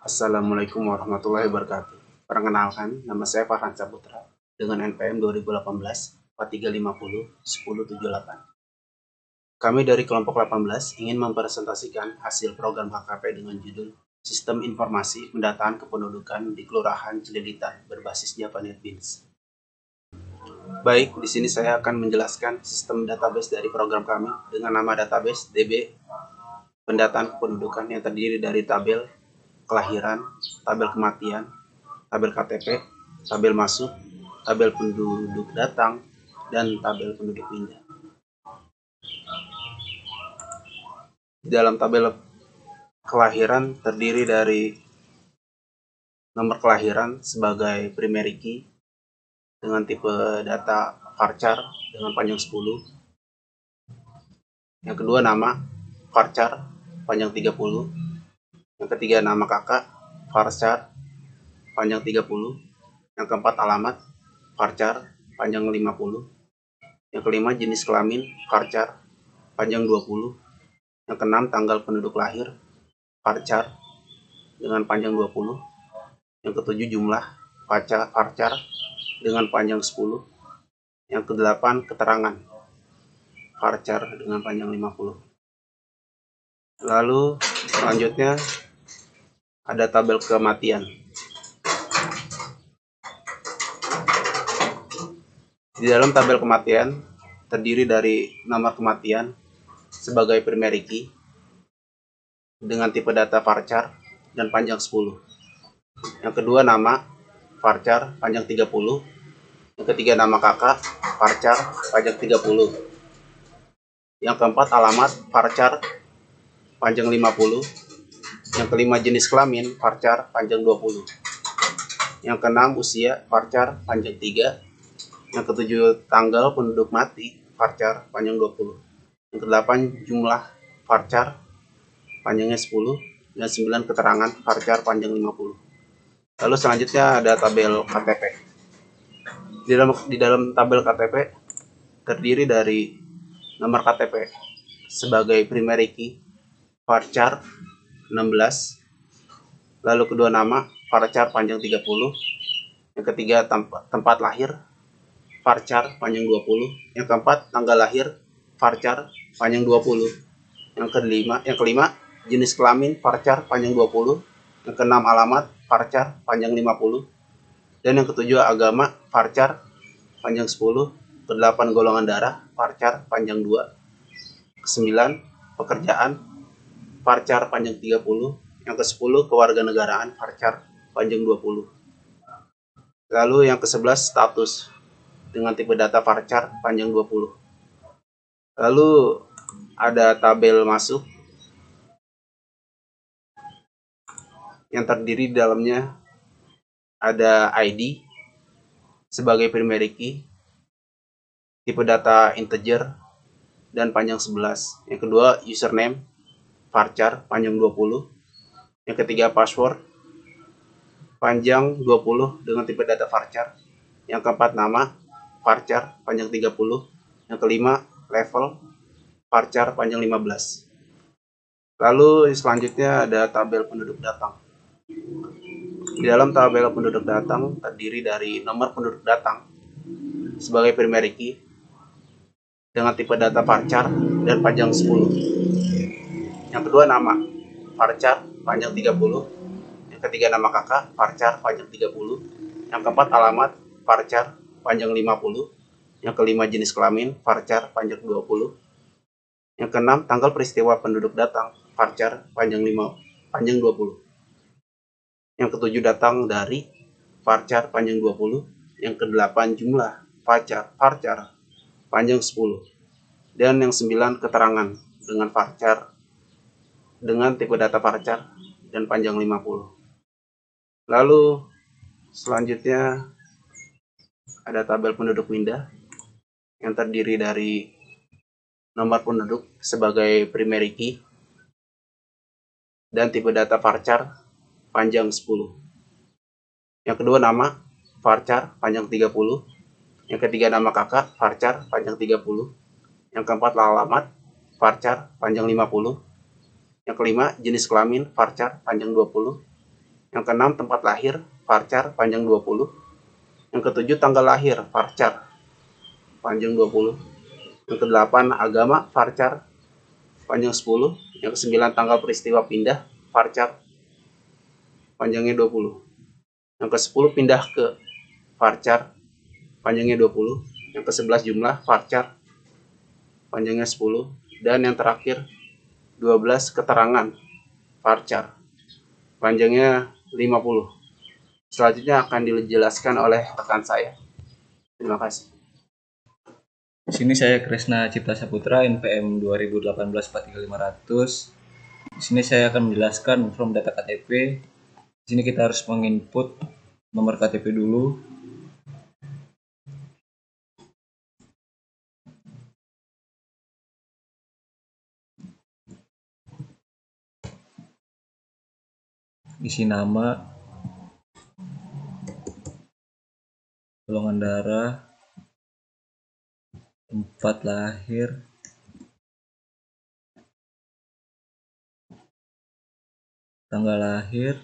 Assalamualaikum warahmatullahi wabarakatuh. Perkenalkan, nama saya Farhan Saputra dengan NPM 2018 4350 1078. Kami dari kelompok 18 ingin mempresentasikan hasil program HKP dengan judul Sistem Informasi Pendataan Kependudukan di Kelurahan Cililitan berbasis Java NetBeans. Baik, di sini saya akan menjelaskan sistem database dari program kami dengan nama database DB Pendataan Kependudukan yang terdiri dari tabel kelahiran, tabel kematian, tabel KTP, tabel masuk, tabel penduduk datang, dan tabel penduduk pindah. Di dalam tabel kelahiran terdiri dari nomor kelahiran sebagai primary key dengan tipe data varchar dengan panjang 10. Yang kedua nama varchar panjang 30. Yang ketiga nama kakak varchar panjang 30. Yang keempat alamat varchar panjang 50. Yang kelima jenis kelamin varchar panjang 20. Yang keenam tanggal penduduk lahir varchar dengan panjang 20. Yang ketujuh jumlah varchar dengan panjang 10. Yang kedelapan keterangan varchar dengan panjang 50. Lalu selanjutnya ada tabel kematian. Di dalam tabel kematian terdiri dari nomor kematian sebagai primary key dengan tipe data varchar dan panjang 10. Yang kedua nama varchar panjang 30. Yang ketiga nama kakak varchar panjang 30. Yang keempat alamat varchar panjang 50. Yang kelima jenis kelamin varchar panjang 20. Yang keenam usia varchar panjang 3. Yang ketujuh tanggal penduduk mati varchar panjang 20. Yang kedelapan jumlah varchar panjangnya 10. Dan 9 keterangan varchar panjang 50. Lalu selanjutnya ada tabel KTP. Di dalam tabel KTP terdiri dari nomor KTP sebagai primary key varchar 16. Lalu kedua nama varchar panjang 30. Yang ketiga tempat lahir varchar panjang 20. Yang keempat tanggal lahir varchar panjang 20. Yang kelima jenis kelamin varchar panjang 20. Yang keenam alamat varchar panjang 50. Dan yang ketujuh agama varchar panjang 10. Kedelapan golongan darah varchar panjang 2. Kesembilan pekerjaan varchar panjang 30. Yang ke-10 kewarganegaraan varchar panjang 20. Lalu yang ke-11 status dengan tipe data varchar panjang 20. Lalu ada tabel masuk yang terdiri di dalamnya ada ID sebagai primary key, tipe data integer dan panjang 11. Yang kedua username varchar panjang 20. Yang ketiga password panjang 20 dengan tipe data varchar. Yang keempat nama varchar panjang 30. Yang kelima level varchar panjang 15. Lalu selanjutnya ada tabel penduduk datang. Di dalam tabel penduduk datang terdiri dari nomor penduduk datang sebagai primary key dengan tipe data varchar dan panjang 10. Yang kedua nama varchar panjang 30. Yang ketiga nama kakak varchar panjang 30. Yang keempat alamat varchar panjang 50. Yang kelima jenis kelamin varchar panjang 20. Yang keenam tanggal peristiwa penduduk datang varchar panjang 20. Yang ketujuh datang dari varchar panjang 20. Yang kedelapan jumlah varchar panjang 10. Dan yang 9 keterangan dengan varchar dengan tipe data varchar dan panjang 50. Lalu selanjutnya ada tabel penduduk pindah yang terdiri dari nomor penduduk sebagai primary key dan tipe data varchar panjang 10. Yang kedua nama varchar panjang 30. Yang ketiga nama kakak varchar panjang 30. Yang keempat alamat varchar panjang 50. Yang kelima jenis kelamin varchar panjang 20. Yang keenam, tempat lahir, varchar, panjang 20. Yang ketujuh, tanggal lahir, varchar, panjang 20. Yang kedelapan, agama, varchar, panjang 10. Yang kesembilan, tanggal peristiwa pindah, varchar, panjangnya 20. Yang ke-10, pindah ke varchar, panjangnya 20. Yang ke-11, jumlah, varchar, panjangnya 10. Dan yang terakhir, 12, keterangan, varchar, panjangnya 50. Selanjutnya akan dijelaskan oleh rekan saya. Terima kasih. Di sini saya Kresna Cipta Saputra, NPM 2018-43500. Di sini saya akan menjelaskan from data KTP. Di sini kita harus menginput nomor KTP dulu. Isi nama, golongan darah, tempat lahir, tanggal lahir,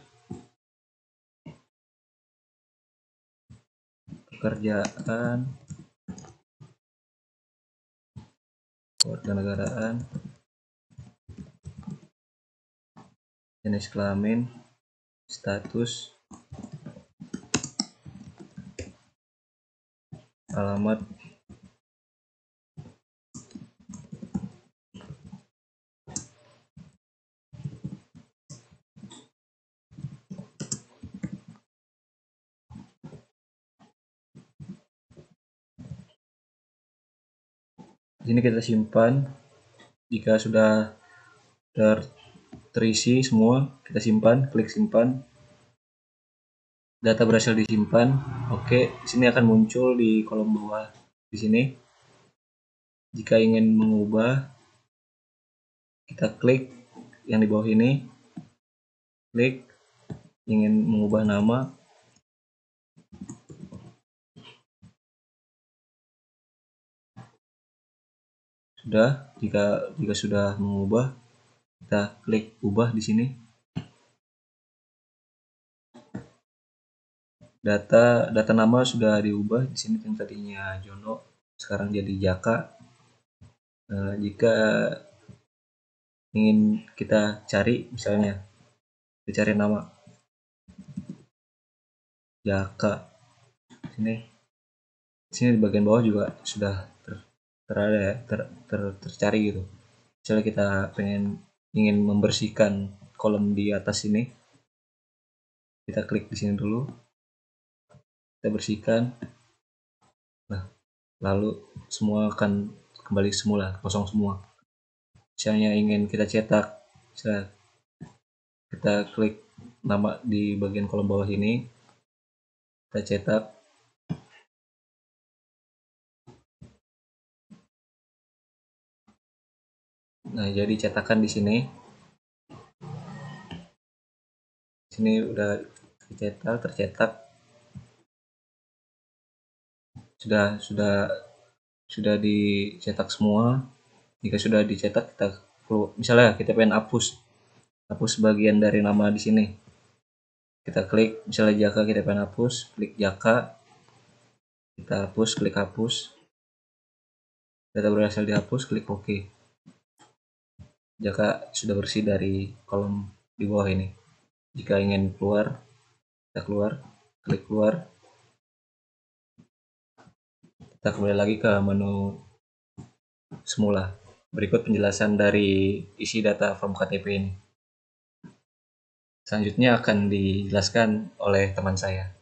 pekerjaan, kewarganegaraan, jenis kelamin, status, alamat, di sini kita simpan. Jika sudah terisi semua, kita simpan, klik simpan. Data berhasil disimpan. Oke, di sini akan muncul di kolom bawah di sini. Jika ingin mengubah, kita klik yang di bawah ini. Klik ingin mengubah nama. Sudah, jika sudah mengubah, kita klik ubah di sini. Data nama sudah diubah di sini, yang tadinya Jono sekarang jadi Jaka. Jika ingin kita cari, misalnya kita cari nama Jaka, sini di bagian bawah juga sudah terada ya, tercari gitu. Misalnya kita ingin membersihkan kolom di atas ini, kita klik di sini dulu, kita bersihkan. Nah, lalu semua akan kembali semula, kosong semua. Misalnya ingin kita cetak, kita klik nama di bagian kolom bawah ini, kita cetak. Nah, jadi cetakan di sini. Sini udah dicetak, tercetak. Sudah dicetak semua. Jika sudah dicetak, misalnya kita pengen hapus bagian dari nama di sini. Kita klik, misalnya Jaka, kita pengen hapus, klik Jaka, kita hapus, klik hapus. Data berhasil dihapus, klik OK. Jaka sudah bersih dari kolom di bawah ini. Jika ingin keluar, kita keluar, klik keluar. Kita kembali lagi ke menu semula. Berikut penjelasan dari isi data from KTP ini. Selanjutnya akan dijelaskan oleh teman saya.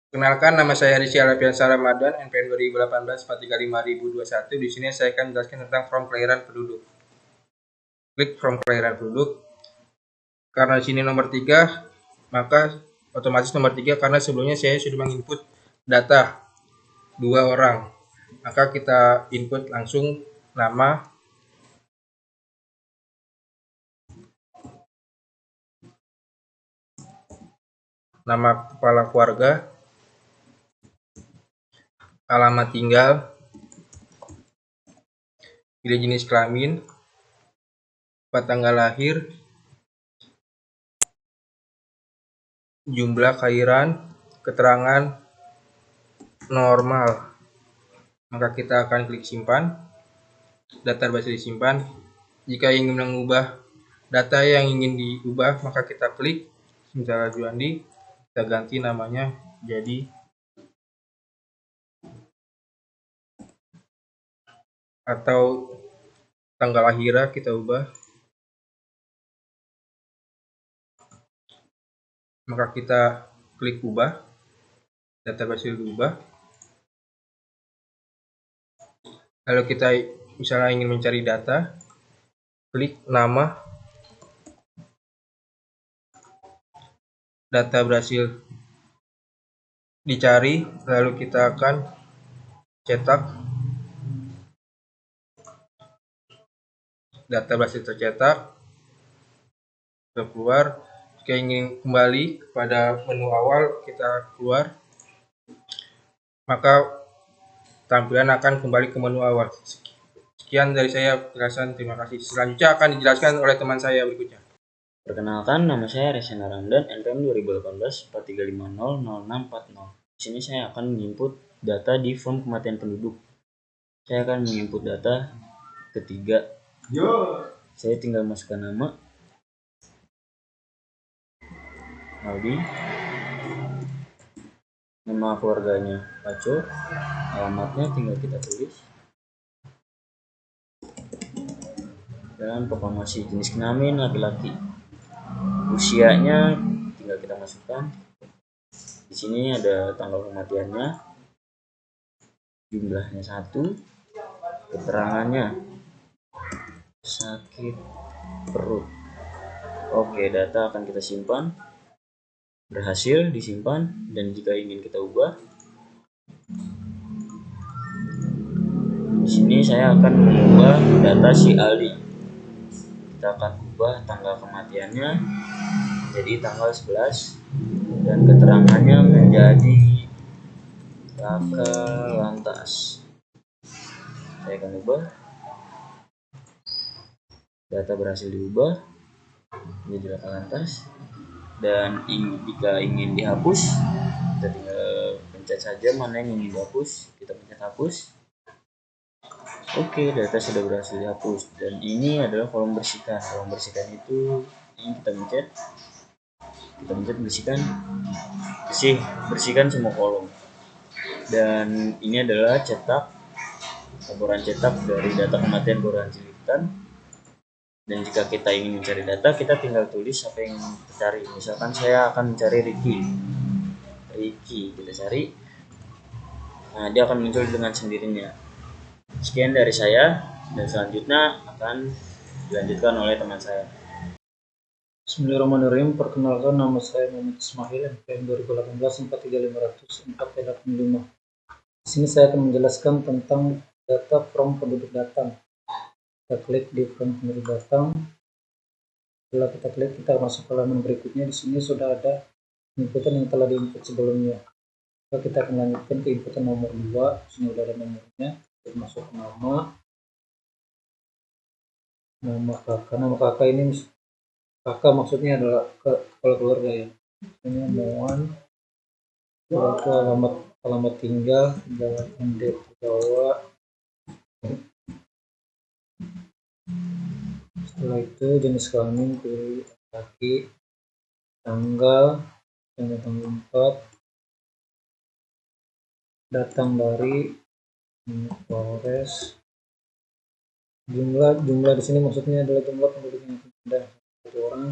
Kenalkan, nama saya Rizky Alfiansyah Ramadan, NPM 2018-435.021. Di sini saya akan menjelaskan tentang form kelahiran penduduk. Klik form kelahiran penduduk. Karena di sini nomor 3, maka otomatis nomor 3 karena sebelumnya saya sudah menginput data 2 orang. Maka kita input langsung nama, kepala keluarga, alamat tinggal, pilih jenis kelamin, tanggal lahir, jumlah cairan, keterangan normal. Maka kita akan klik simpan. Data berhasil disimpan. Jika ingin mengubah data yang ingin diubah, maka kita klik misalnya Juandi, kita ganti namanya jadi atau tanggal lahirnya kita ubah. Maka kita klik ubah, data berhasil diubah. Lalu kita misalnya ingin mencari data, klik nama, data berhasil dicari, lalu kita akan cetak, data berhasil tercetak, kita keluar. Jika ingin kembali kepada menu awal, kita keluar, maka tampilan akan kembali ke menu awal. Sekian dari saya penjelasan, terima kasih. Selanjutnya akan dijelaskan oleh teman saya berikutnya. Perkenalkan, nama saya Resena Ramdan, NPM 2018 435000640. Di sini saya akan menginput data di form kematian penduduk. Saya akan menginput data ketiga. Saya tinggal masukkan nama Aldi, nama keluarganya Paco, alamatnya tinggal kita tulis, dan proklamasi jenis kelamin laki-laki. Usianya tinggal kita masukkan. Di sini ada tanggal kematiannya, jumlahnya 1, keterangannya sakit perut. Oke, data akan kita simpan. Berhasil disimpan, dan jika ingin kita ubah, di sini saya akan mengubah data si Aldi. Kita akan ubah tanggal kematiannya jadi tanggal 11 dan keterangannya menjadi kakak lantas. Saya akan ubah, data berhasil diubah menjadi kakak lantas, dan jika ingin dihapus, kita tinggal pencet saja mana yang ingin dihapus, kita pencet hapus. Oke, data sudah berhasil dihapus, dan ini adalah kolom bersihkan. Kolom bersihkan itu ini kita pencet bersihkan semua kolom. Dan ini adalah laporan cetak dari data kematian kelurahan Cililitan. Dan jika kita ingin mencari data, kita tinggal tulis apa yang ingin kita cari. Misalkan saya akan mencari Ricky, kita cari. Nah, dia akan muncul dengan sendirinya. Sekian dari saya, dan selanjutnya akan dilanjutkan oleh teman saya. Bismillahirrahmanirrahim. Perkenalkan, nama saya Muhammad Ismail, NPM 2018 43500 485. Di sini saya akan menjelaskan tentang data from penduduk datang. Kita klik di from penduduk datang. Setelah kita klik, kita masuk ke halaman berikutnya. Di sini sudah ada inputan yang telah diinput sebelumnya. Lalu kita akan lanjutkan ke inputan nomor 2. Di sini sudah ada nomornya. Kita masuk ke nama kakak. Nama kakak ini kakak maksudnya adalah kepala keluarga ya. Ini Moan, alamat tinggal, Jalan Ende Jawa. Setelah itu jenis kelamin pilih laki, tanggal 4, datang dari Polres. Jumlah di sini maksudnya adalah jumlah penduduk yang ada 1 orang.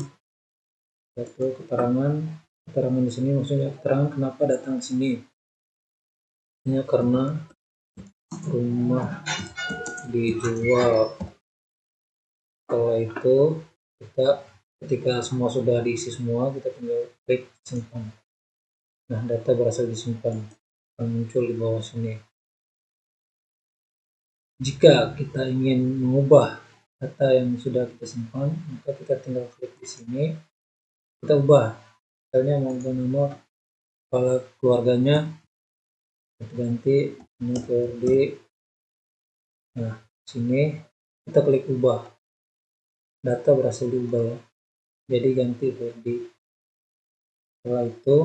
Satu keterangan di sini maksudnya keterangan kenapa datang ke sini. Ini karena rumah dijual. Setelah itu ketika semua sudah diisi semua, kita tinggal klik simpan. Nah, data berhasil disimpan, akan muncul di bawah sini. Jika kita ingin mengubah data yang sudah kita simpan, maka kita tinggal klik di sini, kita ubah. Misalnya mau ubah nama kepala keluarganya, kita ganti ini Ferdi. Nah, sini kita klik ubah. Data berhasil diubah ya. Jadi ganti Ferdi. Setelah itu,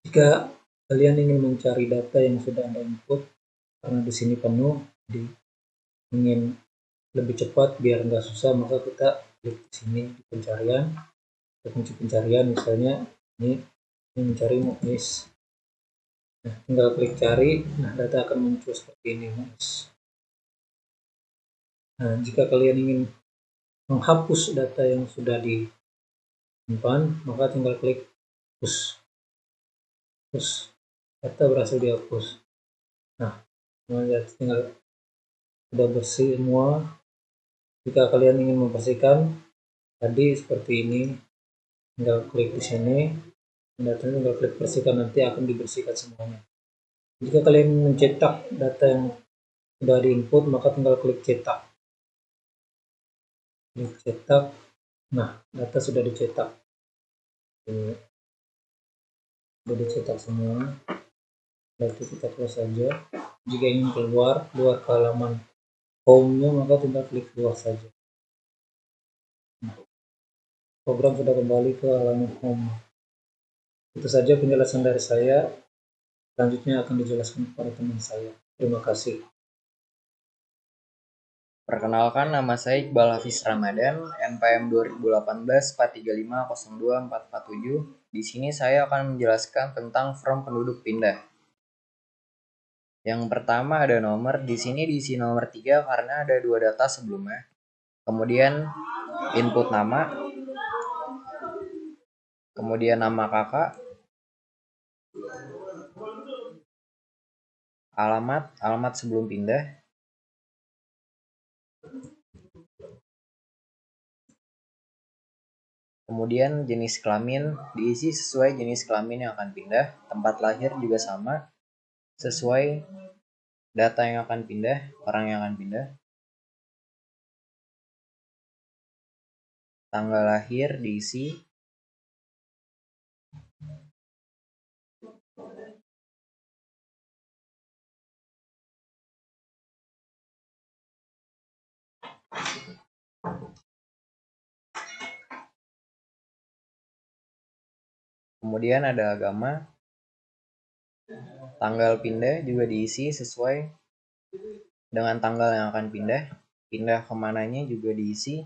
jika kalian ingin mencari data yang sudah Anda input, karena di sini penuh, jadi ingin lebih cepat biar nggak susah, maka kita klik di sini di pencarian, kunci pencarian misalnya ini mencari MUIS. Nah, tinggal klik cari, nah data akan muncul seperti ini MUIS. Nah, jika kalian ingin menghapus data yang sudah disimpan, maka tinggal klik hapus. Terus data berhasil dihapus. Nah, lihat tinggal sudah bersih semua. Jika kalian ingin membersihkan tadi seperti ini, tinggal klik di sini, datanya tinggal klik bersihkan, nanti akan dibersihkan semuanya. Jika kalian mencetak data yang sudah diinput, maka tinggal klik cetak. Klik cetak. Nah, data sudah dicetak. Sudah dicetak semua. Berarti kita close saja. Jika ingin keluar ke halaman home-nya, maka tinggal klik keluar saja. Nah, program sudah kembali ke halaman home. Itu saja penjelasan dari saya. Selanjutnya akan dijelaskan kepada teman saya. Terima kasih. Perkenalkan, nama saya Iqbal Hafiz Ramadan, NPM 2018-435-02-447. Di sini saya akan menjelaskan tentang form penduduk pindah. Yang pertama ada nomor, di sini diisi nomor 3 karena ada 2 data sebelumnya. Kemudian input nama, kemudian nama kakak, alamat sebelum pindah, kemudian jenis kelamin diisi sesuai jenis kelamin yang akan pindah, tempat lahir juga sama sesuai data yang akan pindah, orang yang akan pindah, tanggal lahir diisi, kemudian ada agama, tanggal pindah juga diisi sesuai dengan tanggal yang akan pindah kemananya juga diisi,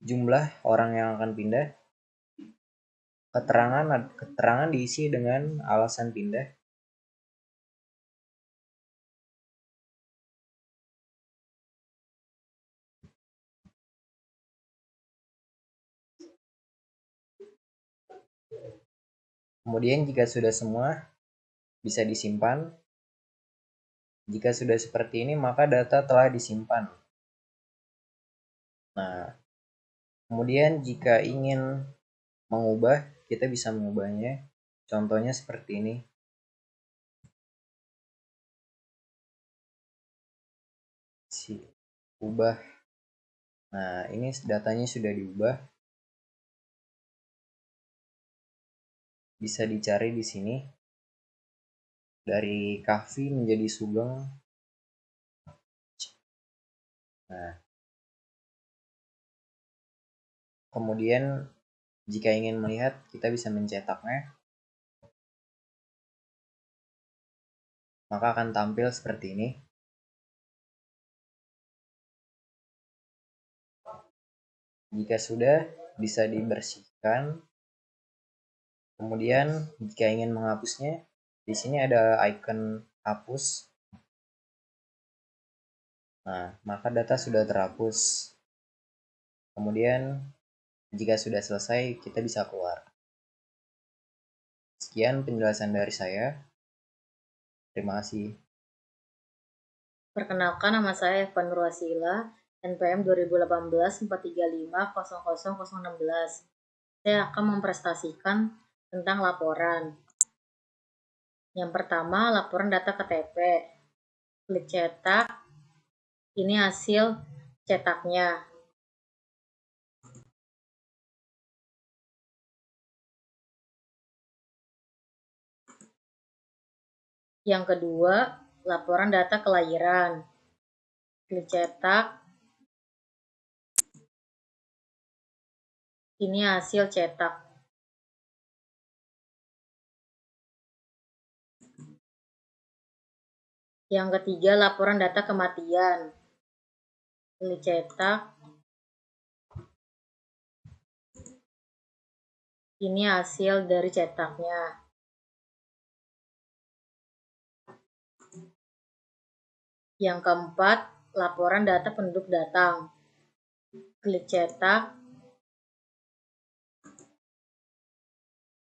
jumlah orang yang akan pindah, keterangan diisi dengan alasan pindah, kemudian jika sudah semua bisa disimpan. Jika sudah seperti ini maka data telah disimpan. Nah, kemudian jika ingin mengubah, kita bisa mengubahnya. Contohnya seperti ini. Ubah. Nah, ini datanya sudah diubah. Bisa dicari di sini. Dari Kahfi menjadi Sugeng. Nah, kemudian jika ingin melihat, kita bisa mencetaknya. Maka akan tampil seperti ini. Jika sudah, bisa dibersihkan. Kemudian jika ingin menghapusnya, di sini ada icon hapus. Nah, maka data sudah terhapus. Kemudian jika sudah selesai, kita bisa keluar. Sekian penjelasan dari saya. Terima kasih. Perkenalkan, nama saya Evan Nurwasila, NPM 2018-435-00016. Saya akan mempresentasikan tentang laporan. Yang pertama, laporan data KTP. Klik cetak. Ini hasil cetaknya. Yang kedua, laporan data kelahiran. Klik cetak. Ini hasil cetak. Yang ketiga, laporan data kematian. Pilih cetak. Ini hasil dari cetaknya. Yang keempat, laporan data penduduk datang. Klik cetak.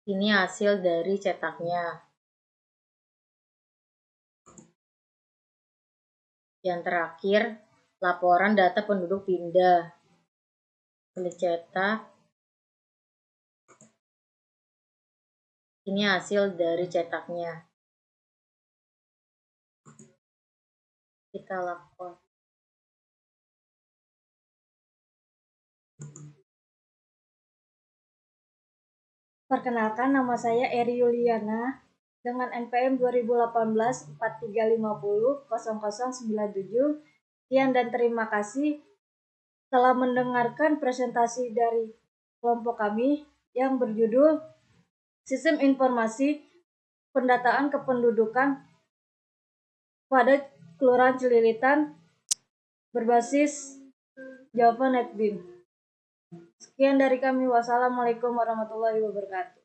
Ini hasil dari cetaknya. Yang terakhir, laporan data penduduk pindah. Klik cetak. Ini hasil dari cetaknya. Kita lapor. Perkenalkan, nama saya Eri Yuliana dengan NPM 2018 4350 0097. Sekian dan terima kasih telah mendengarkan presentasi dari kelompok kami yang berjudul Sistem Informasi Pendataan Kependudukan pada Kelurahan Celilitan berbasis Java NetBeans. Sekian dari kami. Wassalamualaikum warahmatullahi wabarakatuh.